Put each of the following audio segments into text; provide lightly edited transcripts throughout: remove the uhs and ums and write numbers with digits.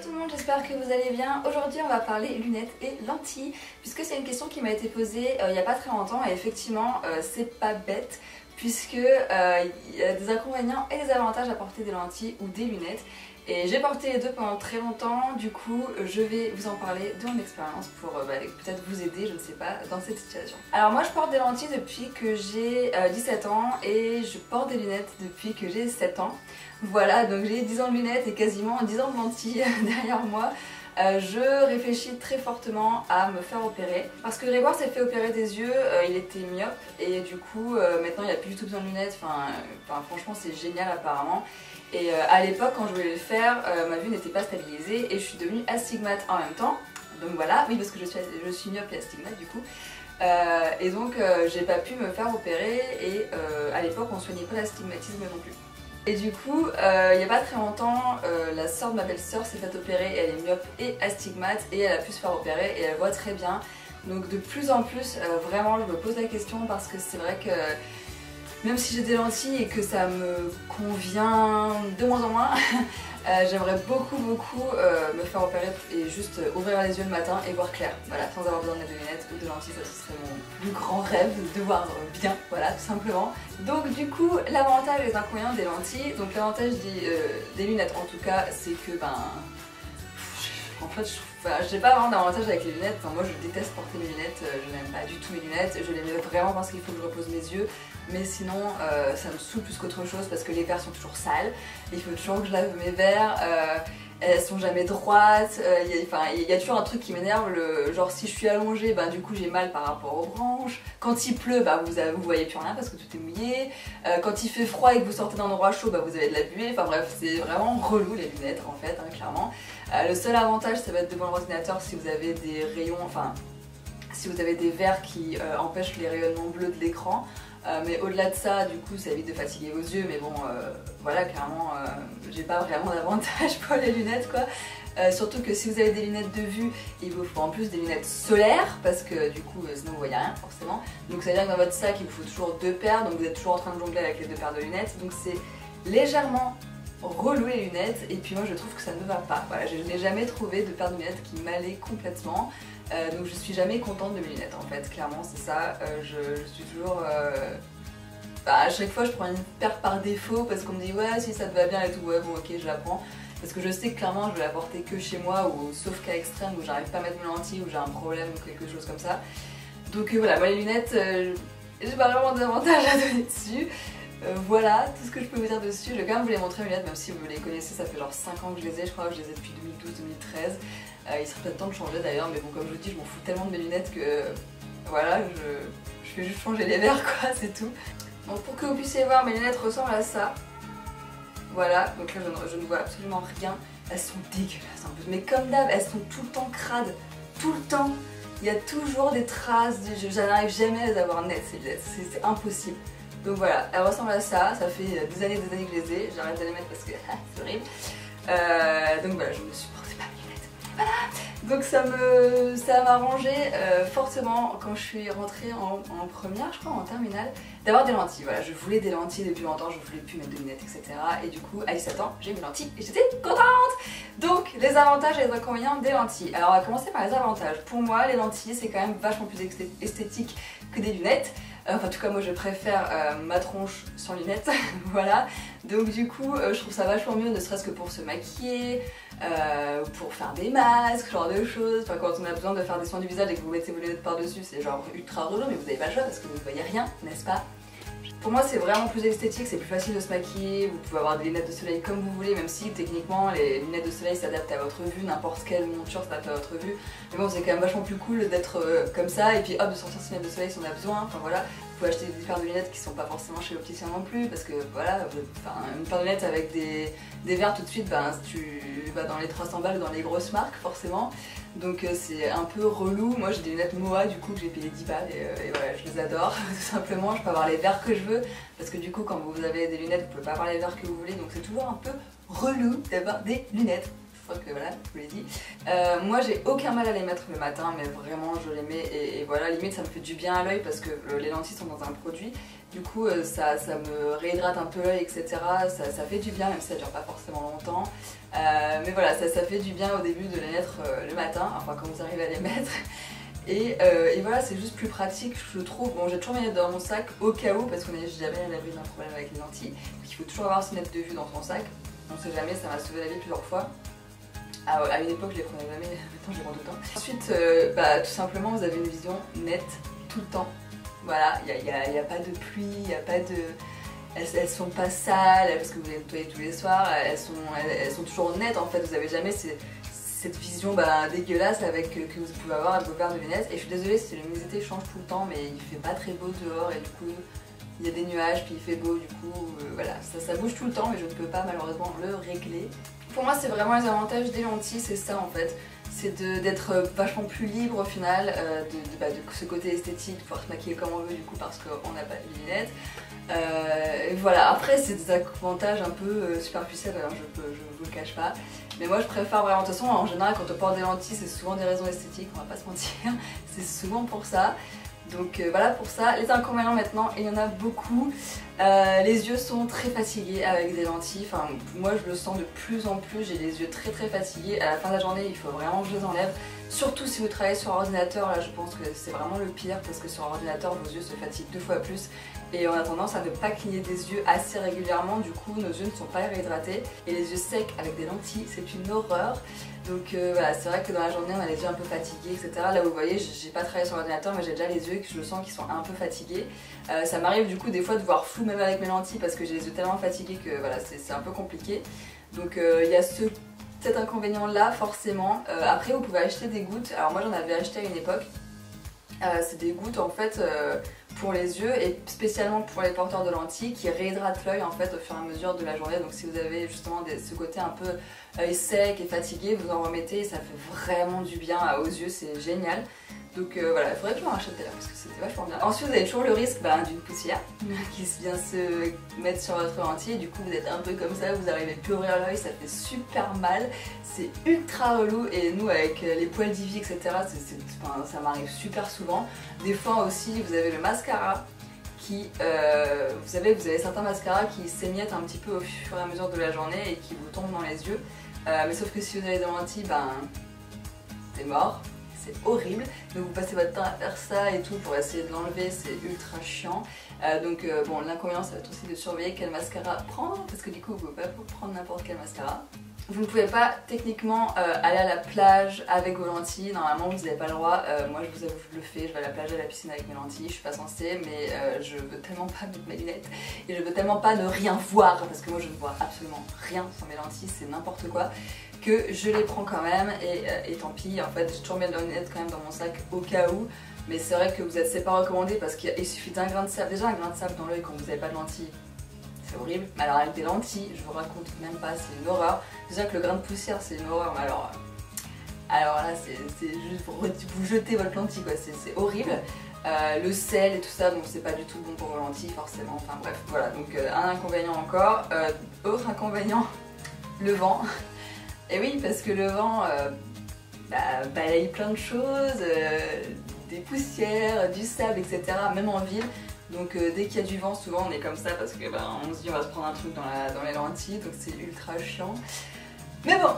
tout le monde, j'espère que vous allez bien. Aujourd'hui on va parler lunettes et lentilles puisque c'est une question qui m'a été posée il n'y a pas très longtemps et effectivement c'est pas bête puisque il y a des inconvénients et des avantages à porter des lentilles ou des lunettes. Et j'ai porté les deux pendant très longtemps, du coup je vais vous en parler de mon expérience pour peut-être vous aider, je ne sais pas, dans cette situation. Alors moi je porte des lentilles depuis que j'ai 17 ans et je porte des lunettes depuis que j'ai 7 ans. Voilà, donc j'ai 10 ans de lunettes et quasiment 10 ans de lentilles derrière moi. Je réfléchis très fortement à me faire opérer parce que Grégoire s'est fait opérer des yeux, il était myope et du coup maintenant il a plus du tout besoin de lunettes, franchement c'est génial apparemment. Et à l'époque quand je voulais le faire, ma vue n'était pas stabilisée et je suis devenue astigmate en même temps. Donc voilà, oui parce que je suis myope et astigmate du coup. Et donc j'ai pas pu me faire opérer et à l'époque on soignait pas l'astigmatisme non plus. Et du coup, il n'y a pas très longtemps, la sœur de ma belle-sœur s'est fait opérer, elle est myope et astigmate et elle a pu se faire opérer et elle voit très bien. Donc de plus en plus, vraiment je me pose la question parce que c'est vrai que même si j'ai des lentilles et que ça me convient de moins en moins, j'aimerais beaucoup me faire opérer et juste ouvrir les yeux le matin et voir clair, voilà, sans avoir besoin de lunettes ou de lentilles, ça ce serait mon plus grand rêve, de voir bien, voilà, tout simplement. Donc du coup, l'avantage et les inconvénients des lentilles, donc l'avantage des lunettes en tout cas, c'est que en fait, j'ai pas vraiment d'avantage avec les lunettes. Moi je déteste porter mes lunettes, je n'aime pas du tout mes lunettes, je les mets vraiment parce qu'il faut que je repose mes yeux. Mais sinon ça me saoule plus qu'autre chose parce que les verres sont toujours sales, il faut toujours que je lave mes verres, elles sont jamais droites, il y a toujours un truc qui m'énerve, genre si je suis allongée, du coup j'ai mal par rapport aux branches, quand il pleut vous voyez plus rien parce que tout est mouillé, quand il fait froid et que vous sortez d'un endroit chaud vous avez de la buée, enfin bref c'est vraiment relou les lunettes en fait, clairement. Le seul avantage ça va être devant l'ordinateur si vous avez des rayons, si vous avez des verres qui empêchent les rayonnements bleus de l'écran. Mais au-delà de ça, du coup, ça évite de fatiguer vos yeux. Mais bon, voilà, clairement, j'ai pas vraiment d'avantage pour les lunettes, quoi. Surtout que si vous avez des lunettes de vue, il vous faut en plus des lunettes solaires parce que du coup, sinon vous voyez rien forcément. Donc ça veut dire que dans votre sac, il vous faut toujours deux paires. Donc vous êtes toujours en train de jongler avec les deux paires de lunettes. Donc c'est légèrement relou les lunettes. Et puis moi, je trouve que ça ne va pas. Voilà, je n'ai jamais trouvé de paire de lunettes qui m'allait complètement. Donc je suis jamais contente de mes lunettes en fait, clairement c'est ça, je suis toujours... à chaque fois je prends une paire par défaut parce qu'on me dit ouais si ça te va bien et tout, ouais bon ok je la prends. Parce que je sais que clairement je vais la porter que chez moi ou sauf cas extrême où j'arrive pas à mettre mes lentilles ou j'ai un problème ou quelque chose comme ça. Donc voilà, moi les lunettes, j'ai pas vraiment d'avantage à donner dessus. Voilà tout ce que je peux vous dire dessus. Je vais quand même vous les montrer mes lunettes même si vous les connaissez, ça fait genre 5 ans que je les ai, je crois que je les ai depuis 2012-2013. Il serait peut-être temps de changer d'ailleurs, mais bon comme je vous dis je m'en fous tellement de mes lunettes que voilà, je fais juste changer les verres quoi, c'est tout. Donc pour que vous puissiez voir, mes lunettes ressemblent à ça. Voilà, donc là je ne vois absolument rien. Elles sont dégueulasses un peu, mais comme d'hab, elles sont tout le temps crades, tout le temps. Il y a toujours des traces, je n'arrive jamais à les avoir nettes ces lunettes, c'est impossible. Donc voilà, elles ressemblent à ça, ça fait des années que je les ai, j'arrête de les mettre parce que c'est horrible. Donc voilà, je me supporte pas mes lunettes. Voilà. Donc ça m'a arrangé fortement quand je suis rentrée en première, je crois, en terminale, d'avoir des lentilles. Voilà, je voulais des lentilles depuis longtemps, je voulais plus mettre de lunettes, etc. Et du coup, à 17 ans, j'ai eu mes lentilles et j'étais contente. Donc, les avantages et les inconvénients des lentilles. Alors, on va commencer par les avantages. Pour moi, les lentilles, c'est quand même vachement plus esthétique que des lunettes. Enfin, en tout cas, moi, je préfère ma tronche sans lunettes, voilà. Donc, du coup, je trouve ça vachement mieux, ne serait-ce que pour se maquiller, pour faire des masques, ce genre de choses. Enfin, quand on a besoin de faire des soins du visage et que vous mettez vos lunettes par-dessus, c'est genre ultra relou, mais vous n'avez pas le choix parce que vous ne voyez rien, n'est-ce pas? Pour moi c'est vraiment plus esthétique, c'est plus facile de se maquiller, vous pouvez avoir des lunettes de soleil comme vous voulez, même si techniquement les lunettes de soleil s'adaptent à votre vue, n'importe quelle monture s'adapte à votre vue. Mais bon c'est quand même vachement plus cool d'être comme ça et puis hop de sortir ses lunettes de soleil si on a besoin, enfin voilà. Vous pouvez acheter des paires de lunettes qui sont pas forcément chez l'opticien non plus parce que voilà, une paire de lunettes avec des verres tout de suite, tu vas dans les 300 balles dans les grosses marques forcément. Donc c'est un peu relou. Moi j'ai des lunettes Moa du coup que j'ai payé 10 balles et voilà, je les adore tout simplement. Je peux avoir les verres que je veux parce que du coup quand vous avez des lunettes vous pouvez pas avoir les verres que vous voulez, donc c'est toujours un peu relou d'avoir des lunettes. crois que voilà, je vous l'ai dit. Moi j'ai aucun mal à les mettre le matin, mais vraiment je les mets et voilà, limite ça me fait du bien à l'œil parce que les lentilles sont dans un produit. Du coup ça me réhydrate un peu l'œil, etc. Ça fait du bien, même si ça dure pas forcément longtemps. Mais voilà, ça fait du bien au début de les mettre le matin, enfin quand vous arrivez à les mettre. Et voilà, c'est juste plus pratique, je trouve. Bon, j'ai toujours mes lunettes dans mon sac au cas où, parce qu'on n'est jamais à l'abri d'un problème avec les lentilles. Donc il faut toujours avoir ses lunettes de vue dans son sac. On sait jamais, ça m'a sauvé la vie plusieurs fois. À une époque, je les prenais jamais, maintenant je les prends tout le temps. Ensuite, tout simplement, vous avez une vision nette tout le temps. Voilà, il n'y a pas de pluie, il n'y a pas de... Elles sont pas sales, parce que vous les nettoyez tous les soirs, elles sont toujours nettes en fait, vous avez jamais cette vision dégueulasse que vous pouvez avoir avec vos verres de lunettes. Et je suis désolée si le luminosité change tout le temps, mais il fait pas très beau dehors et du coup il y a des nuages puis il fait beau, du coup voilà, ça bouge tout le temps mais je ne peux pas malheureusement le régler. Pour moi c'est vraiment les avantages des lentilles, c'est ça en fait. C'est d'être vachement plus libre au final, de ce côté esthétique, de pouvoir se maquiller comme on veut du coup parce qu'on n'a pas de lunettes. Et voilà, après c'est des avantages un peu superficiels, alors je vous le cache pas. Mais moi je préfère vraiment, de toute façon en général quand on porte des lentilles c'est souvent des raisons esthétiques, on va pas se mentir, c'est souvent pour ça. Donc voilà pour ça. Les inconvénients maintenant, il y en a beaucoup. Les yeux sont très fatigués avec des lentilles, enfin moi je le sens de plus en plus, j'ai les yeux très fatigués. À la fin de la journée il faut vraiment que je les enlève. Surtout si vous travaillez sur ordinateur, là je pense que c'est vraiment le pire parce que sur ordinateur vos yeux se fatiguent 2 fois plus et on a tendance à ne pas cligner des yeux assez régulièrement, du coup nos yeux ne sont pas réhydratés et les yeux secs avec des lentilles c'est une horreur. Donc voilà, c'est vrai que dans la journée on a les yeux un peu fatigués, etc. Là vous voyez, j'ai pas travaillé sur l'ordinateur mais j'ai déjà les yeux que je sens qu'ils sont un peu fatigués. Ça m'arrive du coup des fois de voir flou même avec mes lentilles parce que j'ai les yeux tellement fatigués que voilà, c'est un peu compliqué. Donc il y a cet inconvénient là forcément. Après vous pouvez acheter des gouttes, alors moi j'en avais acheté à une époque. C'est des gouttes en fait pour les yeux et spécialement pour les porteurs de lentilles qui réhydratent l'œil en fait au fur et à mesure de la journée. Donc si vous avez justement ce côté un peu œil sec et fatigué, vous en remettez et ça fait vraiment du bien aux yeux, c'est génial. Donc voilà, il faudrait que je m'en rachète d'ailleurs parce que c'était vachement bien. Ensuite vous avez toujours le risque d'une poussière qui vient se mettre sur votre lentille et du coup vous êtes un peu comme ça, vous n'arrivez plus à ouvrir l'œil, ça fait super mal, c'est ultra relou et nous avec les poils d'Ivy etc, ça m'arrive super souvent. Des fois aussi vous avez le mascara qui, vous avez certains mascaras qui s'émiettent un petit peu au fur et à mesure de la journée et qui vous tombent dans les yeux. Mais sauf que si vous avez des lentilles, c'est mort. C'est horrible, donc vous passez votre temps à faire ça et tout pour essayer de l'enlever, c'est ultra chiant. Bon, l'inconvénient ça va être aussi de surveiller quel mascara prendre, parce que du coup vous ne pouvez pas prendre n'importe quel mascara. Vous ne pouvez pas techniquement aller à la plage avec vos lentilles, normalement vous n'avez pas le droit. Moi je vous avoue je le fais, je vais à la plage et à la piscine avec mes lentilles, je suis pas censée mais je veux tellement pas mettre mes lunettes et je veux tellement pas ne rien voir, parce que moi je ne vois absolument rien sans mes lentilles, c'est n'importe quoi, que je les prends quand même et tant pis, en fait j'ai toujours mes lunettes quand même dans mon sac au cas où. Mais c'est vrai que c'est pas recommandé parce qu'il suffit d'un grain de sable, déjà un grain de sable dans l'œil quand vous n'avez pas de lentilles. C'est horrible, mais alors avec des lentilles, je vous raconte même pas, c'est une horreur. Déjà que le grain de poussière c'est une horreur, mais alors là c'est juste pour vous jeter votre lentille quoi, c'est horrible. Le sel et tout ça, bon c'est pas du tout bon pour vos lentilles forcément, enfin bref, voilà, donc un inconvénient encore. Autre inconvénient, le vent. Et oui, parce que le vent balaye plein de choses, des poussières, du sable, etc. même en ville. Donc dès qu'il y a du vent, souvent on est comme ça parce que on se dit on va se prendre un truc dans les lentilles, donc c'est ultra chiant. Mais bon,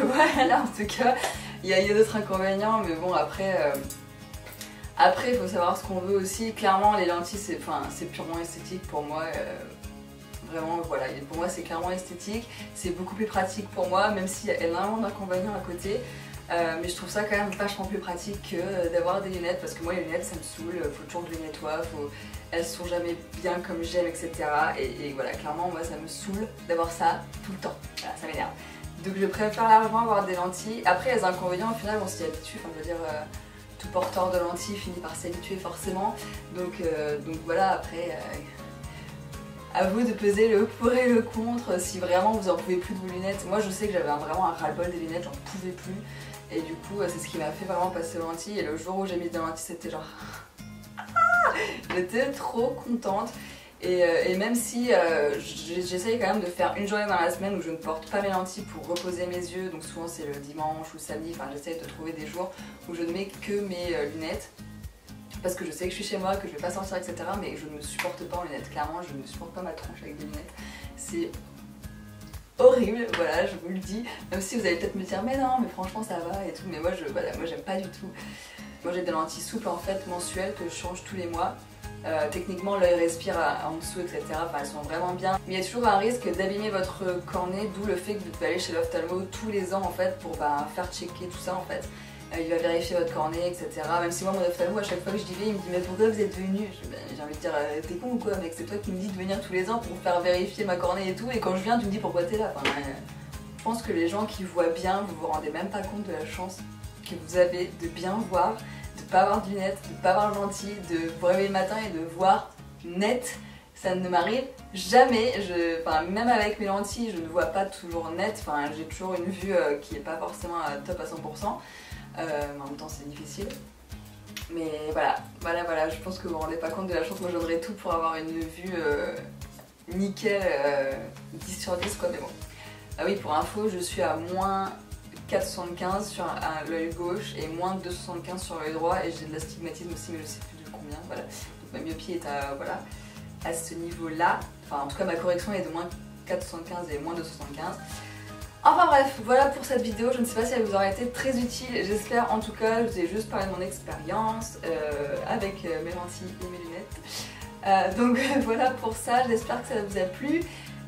voilà, en tout cas, il y a d'autres inconvénients, mais bon après il faut savoir ce qu'on veut aussi. Clairement les lentilles c'est purement esthétique pour moi. Vraiment voilà, pour moi c'est clairement esthétique, c'est beaucoup plus pratique pour moi, même s'il y a énormément d'inconvénients à côté. Mais je trouve ça quand même vachement plus pratique que d'avoir des lunettes, parce que moi les lunettes ça me saoule, faut toujours que je les nettoie, elles sont jamais bien comme j'aime, etc. Et voilà, clairement moi ça me saoule d'avoir ça tout le temps, voilà, ça m'énerve. Donc je préfère largement avoir des lentilles. Après les inconvénients au final on s'y habitue, enfin je veux dire tout porteur de lentilles finit par s'habituer forcément. Donc voilà, après à vous de peser le pour et le contre si vraiment vous en pouvez plus de vos lunettes. Moi je sais que j'avais vraiment un ras-le-bol des lunettes, j'en pouvais plus. Et du coup c'est ce qui m'a fait vraiment passer aux lentilles. Et le jour où j'ai mis des lentilles c'était genre j'étais trop contente. Et même si j'essaye quand même de faire une journée dans la semaine où je ne porte pas mes lentilles pour reposer mes yeux, donc souvent c'est le dimanche ou le samedi, enfin j'essaye de trouver des jours où je ne mets que mes lunettes. Parce que je sais que je suis chez moi, que je vais pas sortir, etc. Mais je ne me supporte pas en lunettes. Clairement, je ne supporte pas ma tronche avec des lunettes. C'est horrible, voilà, je vous le dis. Même si vous allez peut-être me dire, mais non, mais franchement ça va et tout. Mais moi, moi j'aime pas du tout. Moi j'ai des lentilles souples en fait, mensuelles, que je change tous les mois. Techniquement, l'œil respire en dessous, etc. Enfin, elles sont vraiment bien. Mais il y a toujours un risque d'abîmer votre cornée, d'où le fait que vous devez aller chez l'ophtalmo tous les ans en fait pour faire checker tout ça en fait. Il va vérifier votre cornée, etc. Même si moi, mon ophtalmo, à chaque fois que je dis vais, il me dit mais pourquoi vous êtes venu? J'ai envie de dire t'es con ou quoi mec, c'est toi qui me dis de venir tous les ans pour faire vérifier ma cornée et tout. Et quand je viens, tu me dis pourquoi t'es là. Enfin, je pense que les gens qui voient bien, vous vous rendez même pas compte de la chance que vous avez de bien voir, de pas avoir de lunettes, de pas avoir de lentilles, de vous réveiller le matin et de voir net. Ça ne m'arrive jamais, même avec mes lentilles, je ne vois pas toujours net, j'ai toujours une vue qui n'est pas forcément top à 100%. En même temps c'est difficile, mais voilà, je pense que vous vous rendez pas compte de la chance. Moi je donnerais tout pour avoir une vue nickel, 10 sur 10 quoi, mais bon. Ah oui, pour info, je suis à moins 4,75 sur l'œil gauche et moins 2,75 sur l'œil droit, et j'ai de l'astigmatisme aussi, mais je sais plus de combien, voilà. Donc ma myopie est à ce niveau là, en tout cas ma correction est de moins 4,75 et moins 2,75. Enfin bref, voilà pour cette vidéo, je ne sais pas si elle vous aura été très utile, j'espère en tout cas. Je vous ai juste parlé de mon expérience avec mes lentilles et mes lunettes. Donc voilà pour ça, j'espère que ça vous a plu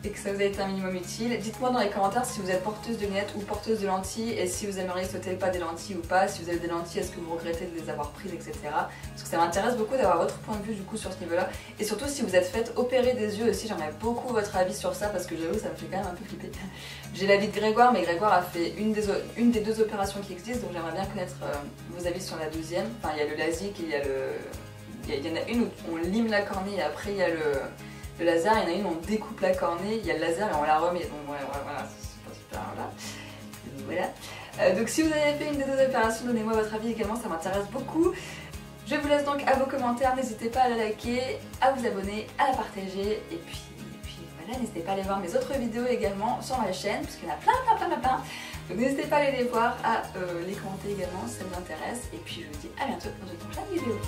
et que ça vous a été un minimum utile. Dites-moi dans les commentaires si vous êtes porteuse de lunettes ou porteuse de lentilles, et si vous aimeriez sauter le pas des lentilles ou pas. Si vous avez des lentilles, est-ce que vous regrettez de les avoir prises, etc. Parce que ça m'intéresse beaucoup d'avoir votre point de vue du coup sur ce niveau-là. Et surtout si vous êtes fait opérer des yeux aussi, j'aimerais beaucoup votre avis sur ça, parce que j'avoue ça me fait quand même un peu flipper. J'ai l'avis de Grégoire, mais Grégoire a fait une des deux opérations qui existent, donc j'aimerais bien connaître vos avis sur la deuxième. Enfin, il y a le LASIK et il y en a une où on lime la cornée et après il y a le laser. Il y en a une où on découpe la cornée, il y a le laser et on la remet. Donc voilà, c'est pas super, voilà. Donc si vous avez fait une des deux opérations, donnez-moi votre avis également, ça m'intéresse beaucoup. Je vous laisse donc à vos commentaires, n'hésitez pas à la liker, à vous abonner, à la partager, et puis voilà, n'hésitez pas à aller voir mes autres vidéos également sur ma chaîne, parce qu'il y en a plein. Donc n'hésitez pas à aller les voir, à les commenter également si ça vous intéresse, et puis je vous dis à bientôt dans une prochaine vidéo.